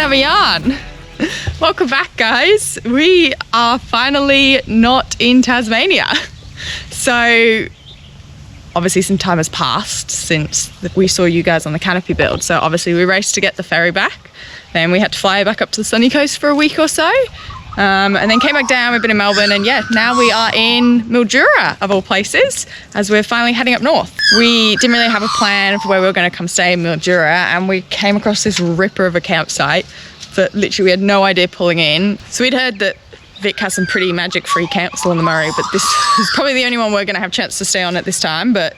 have a yarn. Welcome back, guys. We are finally not in Tasmania. So obviously some time has passed since we saw you guys on the canopy build. So obviously we raced to get the ferry back. Then we had to fly back up to the sunny coast for a week or so. And then came back down. We've been in Melbourne, and yeah, now we are in Mildura, of all places, as we're finally heading up north. We didn't really have a plan for where we were going to come stay in Mildura, and we came across this ripper of a campsite that literally we had no idea pulling in. So we'd heard that Vic has some pretty magic-free camps along the Murray, but this is probably the only one we're going to have a chance to stay on at this time, but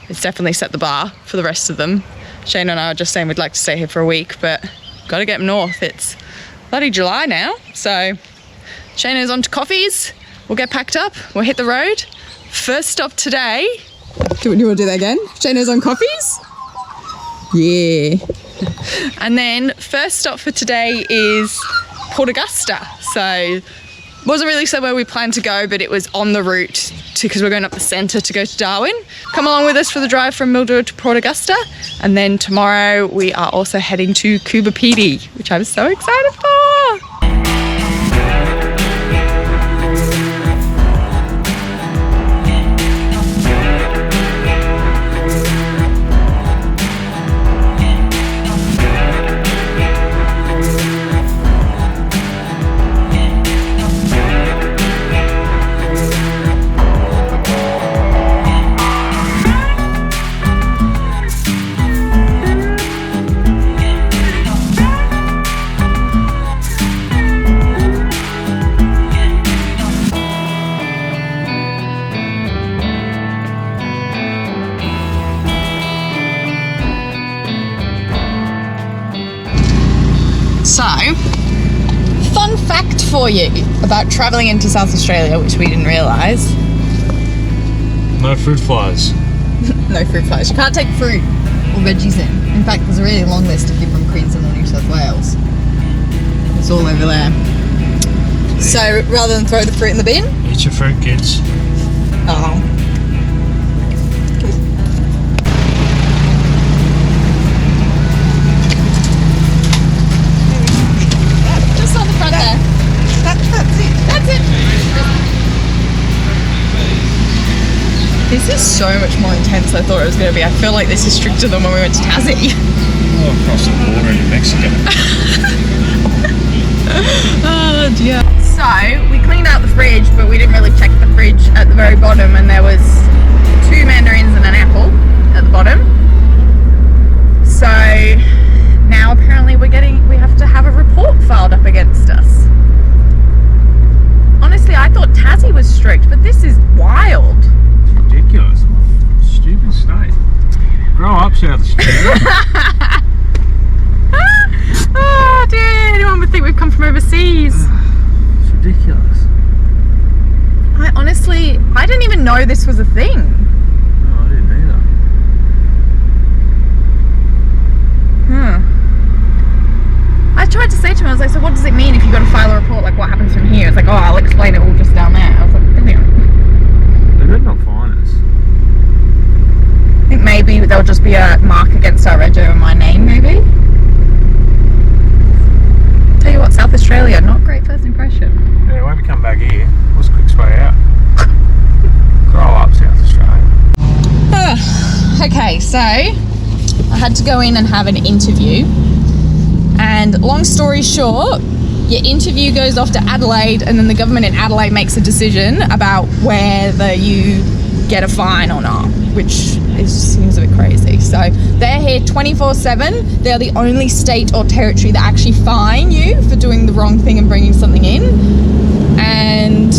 it's definitely set the bar for the rest of them. Shane and I were just saying we'd like to stay here for a week, but got to get north. It's bloody July now, so Shayna's on to coffees. We'll get packed up, we'll hit the road. First stop today. Do you want to do that again? Shayna's on coffees? Yeah. And then first stop for today is Port Augusta. So wasn't really somewhere we planned to go, but it was on the route because we're going up the centre to go to Darwin. Come along with us for the drive from Mildura to Port Augusta. And then tomorrow we are also heading to Coober Pedy, which I'm so excited for. So, fun fact for you about travelling into South Australia, which we didn't realise. No fruit flies. No fruit flies. You can't take fruit or veggies in. In fact, there's a really long list if you're from Queensland or New South Wales. It's all over there. So, rather than throw the fruit in the bin? Eat your fruit, kids. Oh. This is so much more intense than I thought it was going to be. I feel like this is stricter than when we went to Tassie. Oh, across the border into Mexico. Oh dear. So, we cleaned out the fridge, but we didn't really check the fridge at the very bottom, and there was 2 mandarins and an apple at the bottom. So, now apparently we have to have a report filed up against us. Honestly, I thought Tassie was strict, but this is wild. Ridiculous. Stupid state. Grow up, South Australia. Oh dear, anyone would think we've come from overseas. It's ridiculous. I didn't even know this was a thing. No, I didn't either. I tried to say to him, I was like, so what does it mean if you got to file a report? Like, what happens from here? It's like, oh, I'll explain it all just down there. I was like, brilliant. They better not fine us. I think maybe there'll just be a mark against our reg over my name, maybe. Tell you what, South Australia, not great first impression. Yeah, when we come back here, what's the quickest way out? Grow up, South Australia. Okay, so I had to go in and have an interview. And long story short, your interview goes off to Adelaide, and then the government in Adelaide makes a decision about whether you get a fine or not, which seems a bit crazy. So they're here 24/7. They're the only state or territory that actually fine you for doing the wrong thing and bringing something in. And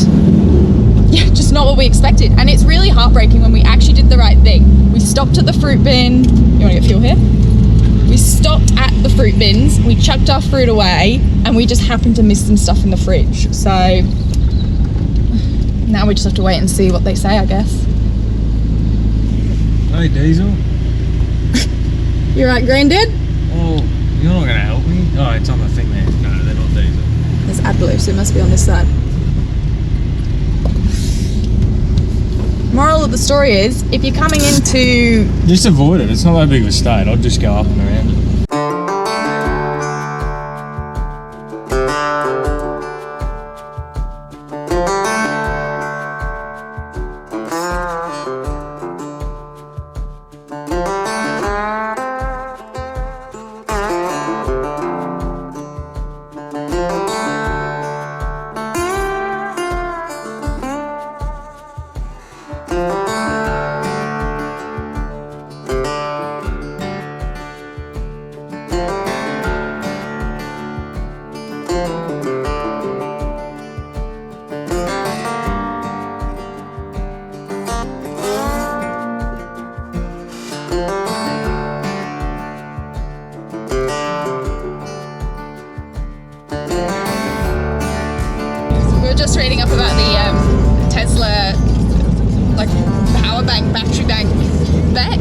yeah, just not what we expected. And it's really heartbreaking when we actually did the right thing. We stopped at the fruit bin. You want to get fuel here? We stopped at the fruit bins, we chucked our fruit away, and we just happened to miss some stuff in the fridge. So now we just have to wait and see what they say, I guess. Hey, Diesel. You right, Granddad? Oh, you're not going to help me? Oh, it's on the thing there. No, they're not Diesel. There's AdBlue, so it must be on this side. Moral of the story is, if you're coming into... Just avoid it. It's not that big of a state. I'll just go up and around it.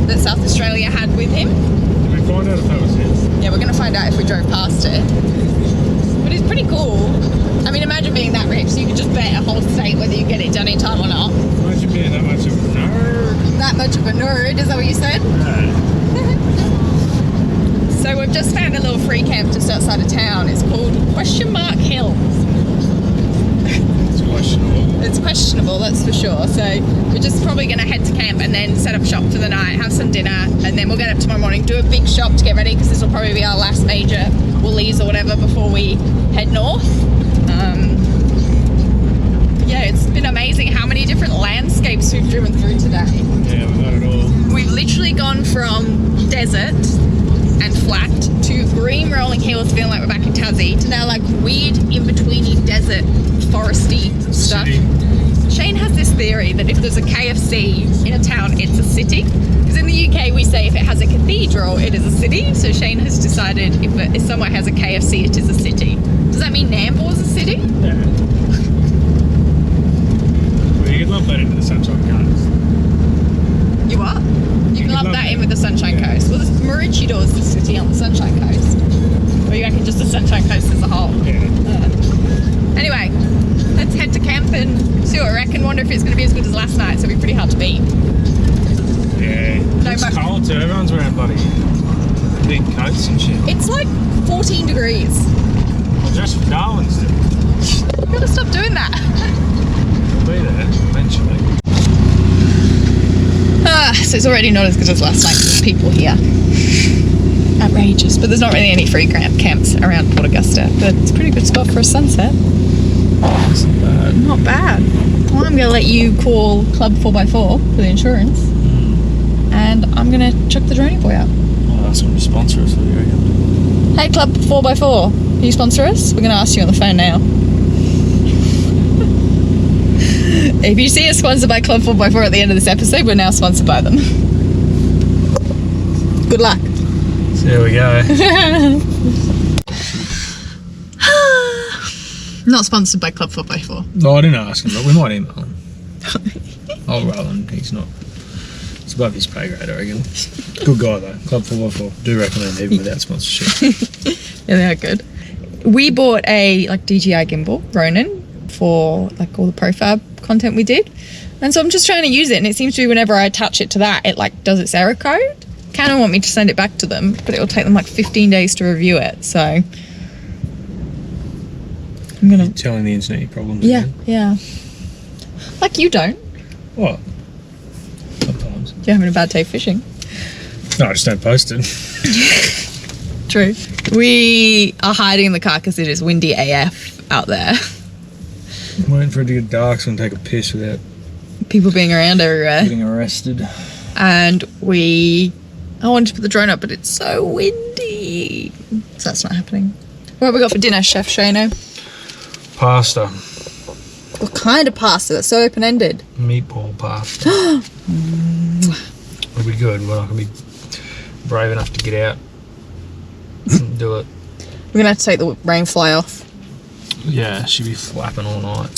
that South Australia had with him. Did we find out if that was his? Yeah, we're going to find out if we drove past it. But it's pretty cool. I mean, imagine being that rich, so you could just bet a whole state whether you get it done in time or not. Imagine being that much of a nerd. That much of a nerd, is that what you said? Yeah. So we've just found a little free camp just outside of town. It's called Question Mark Hill. It's questionable. It's questionable, that's for sure. So we're just probably going to head to camp and then set up shop for the night, have some dinner, and then we'll get up tomorrow morning, do a big shop to get ready, because this will probably be our last major Woolies or whatever before we head north. Yeah, it's been amazing how many different landscapes we've driven through today. Yeah, we've got it all. We've literally gone from desert and flat to green rolling hills, feeling like we're back in Tassie, to now like weird in-betweeny desert foresty stuff. City. Shane has this theory that if there's a KFC in a town, it's a city. Because in the UK we say if it has a cathedral, it is a city. So Shane has decided if somewhere has a KFC, it is a city. Does that mean Nambour's a city? Yeah. Well, you could lump that into the Sunshine Coast. You what? You can lump that in with the Sunshine Yeah. Coast. Well, the Maroochydore is the city on the Sunshine Coast. Or you reckon just the Sunshine Coast as a whole? Yeah. Anyway, let's head to camp and see what we reckon. Wonder if it's going to be as good as last night, so it'll be pretty hard to beat. Yeah. It's much- cold too. Everyone's wearing bloody big coats and shit. It's like 14 degrees. Well, just for Darwin's do. You've got to stop doing that. We'll be there eventually. So it's already not as good as last night because there's people here. Outrageous. But there's not really any free camps around Port Augusta. But it's a pretty good spot for a sunset. Not bad. Well, I'm going to let you call Club 4x4 for the insurance. And I'm going to chuck the droning boy out. I'll ask them to sponsor us, what do you reckon? Hey Club 4x4, can you sponsor us? We're going to ask you on the phone now. If you see us sponsored by Club 4x4 at the end of this episode, we're now sponsored by them. Good luck. So there we go. Not sponsored by Club 4x4. No, I didn't ask him, but we might email him. I'll roll him. He's not. It's above his pay grade, I reckon. Good guy though. Club 4x4. Do recommend even without sponsorship. Yeah, they are good. We bought a DJI gimbal, Ronin, for all the profab content we did. And so I'm just trying to use it, and it seems to be whenever I attach it to that, it does its error code. Canon want me to send it back to them, but it'll take them 15 days to review it. So I'm gonna You're telling the internet your problems yeah, again? yeah. Like you don't. What? Sometimes. You're having a bad day fishing. No, I just don't post it. True. We are hiding in the car because it is windy AF out there. I'm waiting for it to get dark so I can take a piss without People being around everywhere. getting arrested. And I wanted to put the drone up, but it's so windy. So that's not happening. What have we got for dinner, Chef Shano? Pasta. What kind of pasta? That's so open-ended. Meatball pasta. It'll be good. We're not going to be brave enough to get out and do it. We're going to have to take the rain fly off. Yeah, she'll be flapping all night.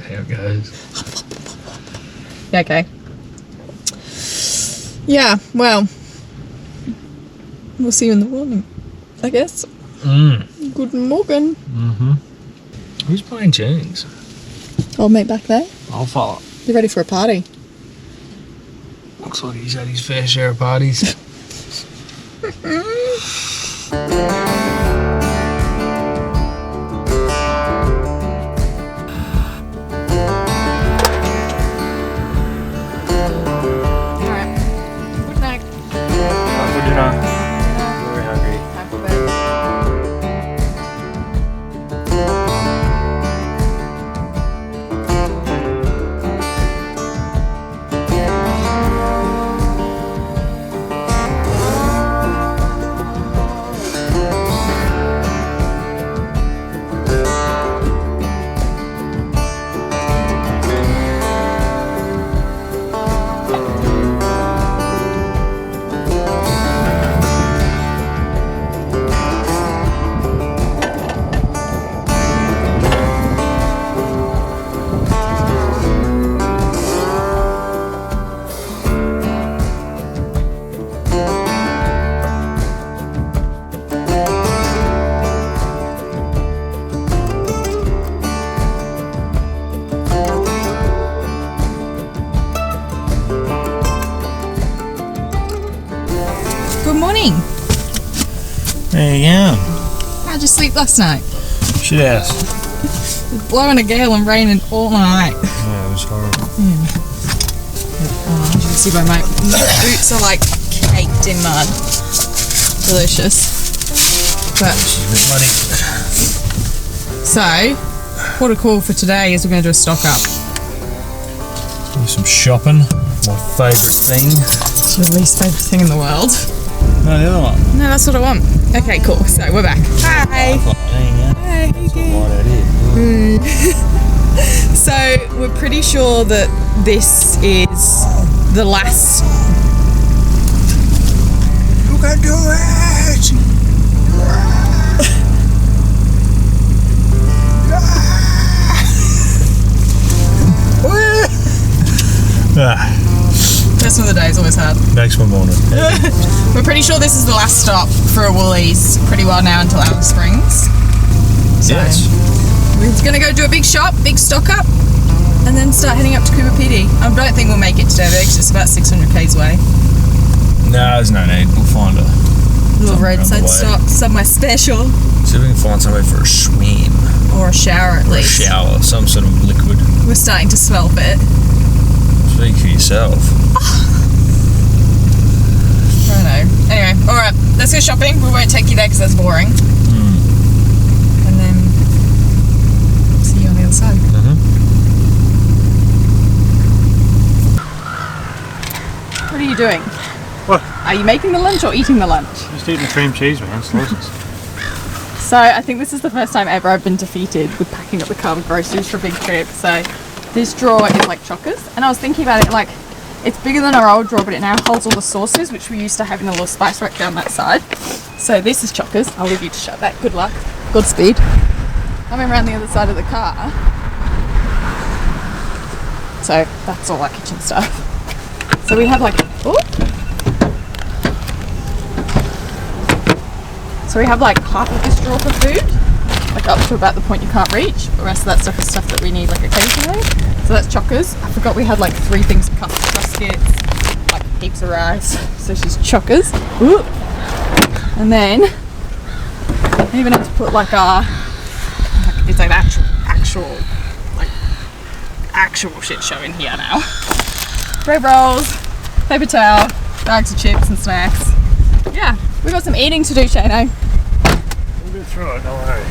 There it goes. Yeah, okay. Yeah, well, we'll see you in the morning, I guess. Good morning. Who's playing tunes? Old mate back there. I'll follow. You ready for a party? Looks like he's had his fair share of parties. Alright. Good night. Time for dinner. Very hungry. Time for bed. morning. There you go. How'd you sleep last night? Shit ass. It's blowing a gale and raining all night. Yeah, it was horrible. Oh, as you can see by my boots are like caked in mud. Delicious. But Bloody. so, what a call for today is we're going to do a stock up. Do some shopping. My favourite thing. It's your least favourite thing in the world. No, the other one. No, that's what I want. Okay, cool. So we're back. Hi. There you go. Hi. That's what that is. So we're pretty sure that this is the last. You can do it! First one of the day is always hard. Makes my morning. We're pretty sure this is the last stop for a Woolies pretty well now until Alice Springs. So Yes. we're gonna go do a big shop, big stock up, and then start heading up to Cooper PD. I don't think we'll make it today because it's about 600 k's away. No, there's no need. We'll find a Little somewhere on the roadside way. stop, somewhere special, See if we can find somewhere for a swim. or a shower at Or a least. shower, some sort of liquid. We're starting to smell it. Speak for yourself. I don't know. Anyway, alright, let's go shopping. We won't take you there because that's boring. And then see you on the other side. What are you doing? What? Are you making the lunch or eating the lunch? Just eating the cream cheese, man. It's delicious. So I think this is the first time ever I've been defeated with packing up the car with groceries for a big trip. So this drawer is like chockers, and I was thinking about it, like it's bigger than our old drawer, but it now holds all the sauces which we used to have in a little spice rack down that side. So this is chockers. I'll leave you to shut that. Good luck. Godspeed. Coming around the other side of the car. So that's all our kitchen stuff. So we have like, so we have like half of this drawer for food, like up to about the point you can't reach. The rest of that stuff is stuff that we need like occasionally. So that's chockers. I forgot we had like 3 things of custard biscuits, like heaps of rice. So she's chockers. Ooh. And then I even have to put like it's like actual shit show in here now. Bread rolls, paper towel, bags of chips and snacks. Yeah, we've got some eating to do, Shano. We'll get through it, don't worry.